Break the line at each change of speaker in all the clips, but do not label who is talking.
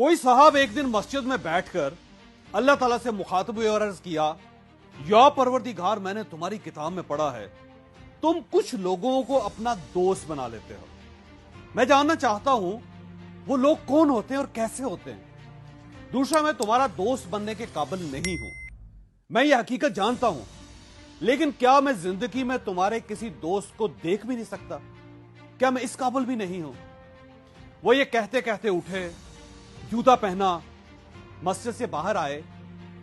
कोई साहब एक दिन मस्जिद में बैठकर अल्लाह ताला से मुखातब हुए और अर्ज किया, या परवरदिगार, मैंने तुम्हारी किताब में पढ़ा है तुम कुछ लोगों को अपना दोस्त बना लेते हो। मैं जानना चाहता हूं वो लोग कौन होते हैं और कैसे होते हैं। दूसरा, मैं तुम्हारा दोस्त बनने के काबिल नहीं हूं, मैं ये हकीकत जानता हूं, लेकिन क्या मैं जिंदगी में तुम्हारे किसी दोस्त को देख भी नहीं सकता? क्या मैं इस काबिल भी नहीं हूं? वो ये कहते कहते उठे, जूता पहना, मस्जिद से बाहर आए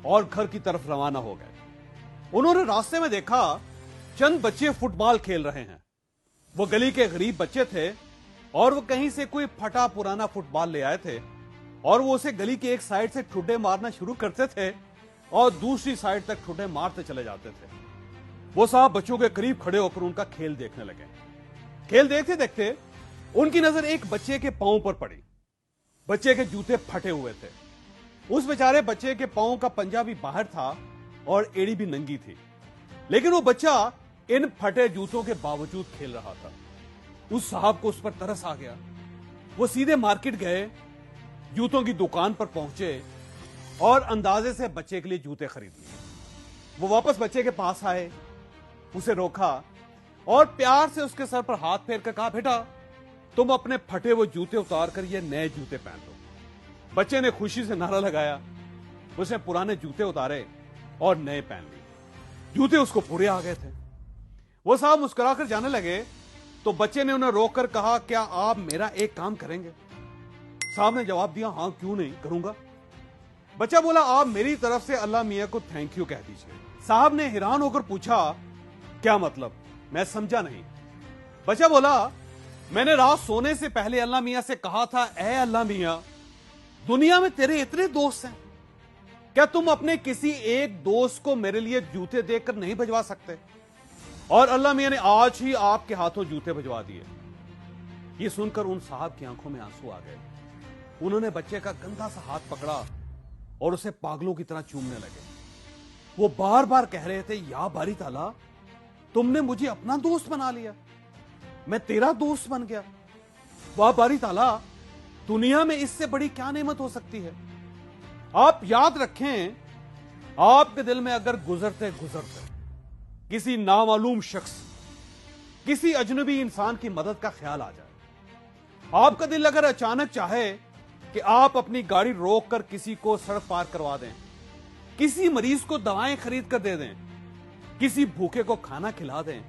और घर की तरफ रवाना हो गए। उन्होंने रास्ते में देखा चंद बच्चे फुटबॉल खेल रहे हैं। वो गली के गरीब बच्चे थे और वो कहीं से कोई फटा पुराना फुटबॉल ले आए थे और वो उसे गली के एक साइड से ठुड्डे मारना शुरू करते थे और दूसरी साइड तक ठुड्डे मारते चले जाते थे। वो साहब बच्चों के करीब खड़े होकर उनका खेल देखने लगे। खेल देखते देखते उनकी नजर एक बच्चे के पांव पर पड़ी। बच्चे के जूते फटे हुए थे। उस बेचारे बच्चे के पांव का पंजा भी बाहर था और एड़ी भी नंगी थी, लेकिन वो बच्चा इन फटे जूतों के बावजूद खेल रहा था। उस साहब को उस पर तरस आ गया। वो सीधे मार्केट गए, जूतों की दुकान पर पहुंचे और अंदाजे से बच्चे के लिए जूते खरीद लिए। वो वापस बच्चे के पास आए, उसे रोका और प्यार से उसके सर पर हाथ फेर कर कहा, बेटा तुम अपने फटे वो जूते उतार कर ये नए जूते पहन लो। बच्चे ने खुशी से नारा लगाया। उसने पुराने जूते उतारे और नए पहन लिए। जूते उसको पूरे आ गए थे। वो साहब मुस्कुराकर जाने लगे तो बच्चे ने उन्हें रोककर कहा, क्या आप मेरा एक काम करेंगे? साहब ने जवाब दिया, हां क्यों नहीं, करूंगा। बच्चा बोला, आप मेरी तरफ से अल्लाह मियां को थैंक यू कह दीजिए। साहब ने हैरान होकर पूछा, क्या मतलब? मैं समझा नहीं। बच्चा बोला, मैंने रात सोने से पहले अल्लाह मियां से कहा था, ऐ अल्लाह मियां, दुनिया में तेरे इतने दोस्त हैं, क्या तुम अपने किसी एक दोस्त को मेरे लिए जूते देकर नहीं भिजवा सकते? और अल्लाह मियां ने आज ही आपके हाथों जूते भिजवा दिए। ये सुनकर उन साहब की आंखों में आंसू आ गए। उन्होंने बच्चे का गंदा सा हाथ पकड़ा और उसे पागलों की तरह चूमने लगे। वो बार बार कह रहे थे, या बारी ताला, तुमने मुझे अपना दोस्त बना लिया, मैं तेरा दोस्त बन गया। वाह बारी ताला, दुनिया में इससे बड़ी क्या नेमत हो सकती है। आप याद रखें, आपके दिल में अगर गुजरते गुजरते किसी नामालूम शख्स, किसी अजनबी इंसान की मदद का ख्याल आ जाए, आपका दिल अगर अचानक चाहे कि आप अपनी गाड़ी रोककर किसी को सड़क पार करवा दें, किसी मरीज को दवाएं खरीद कर दे दें, किसी भूखे को खाना खिला दें,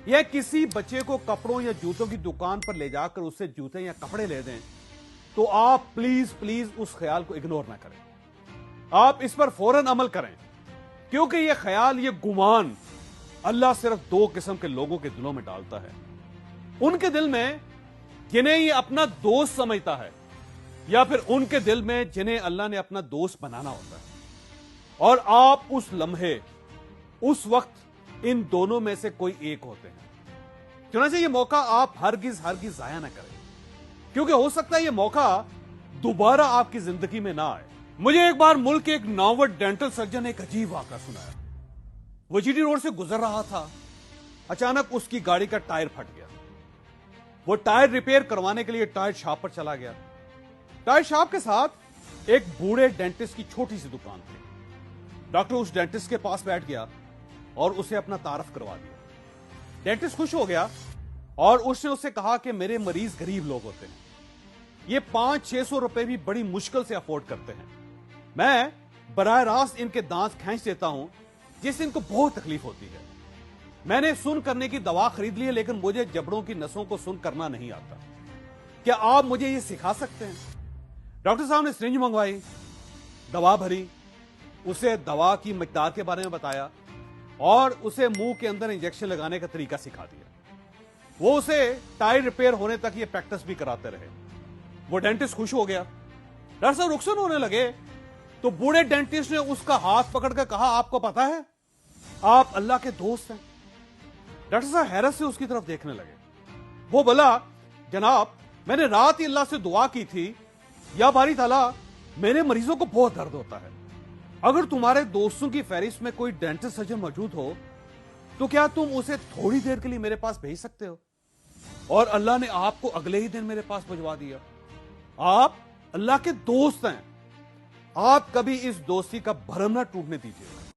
या किसी बच्चे को कपड़ों या जूतों की दुकान पर ले जाकर उससे जूते या कपड़े ले दें, तो आप प्लीज प्लीज उस ख्याल को इग्नोर ना करें। आप इस पर फौरन अमल करें, क्योंकि यह ख्याल, यह गुमान अल्लाह सिर्फ दो किस्म के लोगों के दिलों में डालता है। उनके दिल में जिन्हें ये अपना दोस्त समझता है, या फिर उनके दिल में जिन्हें अल्लाह ने अपना दोस्त बनाना होता है। और आप उस लम्हे, उस वक्त इन दोनों में से कोई एक होते हैं। चुनांचे ये मौका आप हरगिज हरगिज जाया ना करें, क्योंकि हो सकता है ये मौका दोबारा आपकी जिंदगी में ना आए। मुझे एक बार मुल्क के एक नामवर डेंटल सर्जन ने एक अजीब वाक़ा सुनाया। वो जीटी रोड से गुजर रहा था, अचानक उसकी गाड़ी का टायर फट गया। वो टायर रिपेयर करवाने के लिए टायर शॉप पर चला गया। टायर शॉप के साथ एक बूढ़े डेंटिस्ट की छोटी सी दुकान थी। डॉक्टर उस डेंटिस्ट के पास बैठ गया और उसे अपना तारफ करवा दिया। डेंटिस्ट खुश हो गया और उसने उससे कहा कि मेरे मरीज गरीब लोग होते हैं, ये 500-600 रुपए भी बड़ी मुश्किल से अफोर्ड करते हैं। मैं बराह रास्त इनके दांत खींच देता हूं, जिससे इनको बहुत तकलीफ होती है। मैंने सुन करने की दवा खरीद ली है, लेकिन मुझे जबड़ों की नसों को सुन करना नहीं आता। क्या आप मुझे ये सिखा सकते हैं? डॉक्टर साहब ने सिरिंज मंगवाई, दवा भरी, उसे दवा की मिकदार के बारे में बताया और उसे मुंह के अंदर इंजेक्शन लगाने का तरीका सिखा दिया। वो उसे टायर रिपेयर होने तक ये प्रैक्टिस भी कराते रहे। वो डेंटिस्ट खुश हो गया। डॉक्टर साहब रुखसत होने लगे तो बूढ़े डेंटिस्ट ने उसका हाथ पकड़कर कहा, आपको पता है आप अल्लाह के दोस्त हैं। डॉक्टर साहब हैरत से उसकी तरफ देखने लगे। वो बोला, जनाब मैंने रात ही अल्लाह से दुआ की थी, या बारी ताला मेरे मरीजों को बहुत दर्द होता है, अगर तुम्हारे दोस्तों की फहरिस्त में कोई डेंटिस्ट सर्जन मौजूद हो तो क्या तुम उसे थोड़ी देर के लिए मेरे पास भेज सकते हो? और अल्लाह ने आपको अगले ही दिन मेरे पास भिजवा दिया। आप अल्लाह के दोस्त हैं। आप कभी इस दोस्ती का भरम ना टूटने दीजिएगा।